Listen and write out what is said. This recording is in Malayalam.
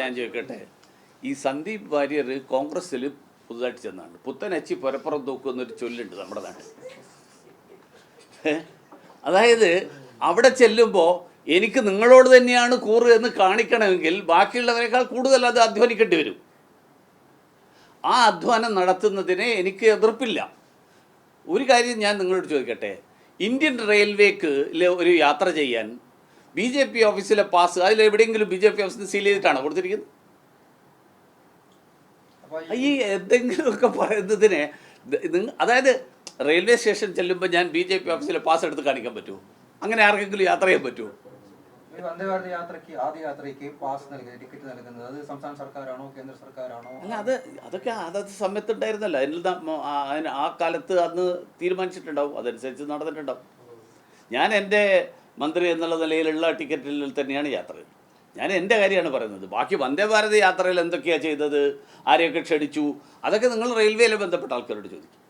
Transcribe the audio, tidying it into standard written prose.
ഞാൻ ചോദിക്കട്ടെ, ഈ സന്ദീപ് വാര്യർ കോൺഗ്രസ്സിൽ പുതുതായിട്ട് ചെന്നാണ്. പുത്തനച്ചി പുരപ്പുറം തൂക്കുന്നൊരു ചൊല്ലുണ്ട് നമ്മുടെ നാട്ടിൽ. അതായത് അവിടെ ചെല്ലുമ്പോൾ എനിക്ക് നിങ്ങളോട് തന്നെയാണ് കൂറ് എന്ന് കാണിക്കണമെങ്കിൽ ബാക്കിയുള്ളവരെക്കാൾ കൂടുതൽ അത് അധ്വാനിക്കേണ്ടി വരും. ആ അധ്വാനം നടത്തുന്നതിനെ എനിക്ക് എതിർപ്പില്ല. ഒരു കാര്യം ഞാൻ നിങ്ങളോട് ചോദിക്കട്ടെ, ഇന്ത്യൻ റെയിൽവേക്ക് ഒരു യാത്ര ചെയ്യാൻ BJP ഓഫീസിലെ പാസ് അതിലെവിടെയെങ്കിലും BJP ഓഫീസിൽ സീൽ ചെയ്തിട്ടാണോ കൊടുത്തിരിക്കുന്നത്? ഈ എന്തെങ്കിലുമൊക്കെ പറയുന്നതിനെ, അതായത് റെയിൽവേ സ്റ്റേഷൻ ചെല്ലുമ്പോൾ ഞാൻ BJP ഓഫീസിലെ പാസ് എടുത്ത് കാണിക്കാൻ പറ്റുമോ? അങ്ങനെ ആർക്കെങ്കിലും യാത്ര ചെയ്യാൻ പറ്റുമോ? വന്ദേ ഭാരത് യാത്രയ്ക്ക് ആദ്യ യാത്രയ്ക്ക് പാസ് ടിക്കറ്റ് നൽകുന്നത് അത് സംസ്ഥാന സർക്കാരാണോ കേന്ദ്ര സർക്കാരാണോ? അല്ല, അതൊക്കെ അതത് സമയത്തുണ്ടായിരുന്നല്ലോ. അതിന് ആ കാലത്ത് അന്ന് തീരുമാനിച്ചിട്ടുണ്ടാവും, അതനുസരിച്ച് നടന്നിട്ടുണ്ടാവും. ഞാൻ എൻ്റെ മന്ത്രി എന്നുള്ള നിലയിലുള്ള ടിക്കറ്റിൽ തന്നെയാണ് യാത്ര. ഞാൻ എൻ്റെ കാര്യമാണ് പറയുന്നത്. ബാക്കി വന്ദേ ഭാരത് യാത്രയിൽ എന്തൊക്കെയാണ് ചെയ്തത്, ആരെയൊക്കെ ക്ഷണിച്ചു, അതൊക്കെ നിങ്ങൾ റെയിൽവേയിൽ ബന്ധപ്പെട്ട ആൾക്കാരോട് ചോദിക്കും.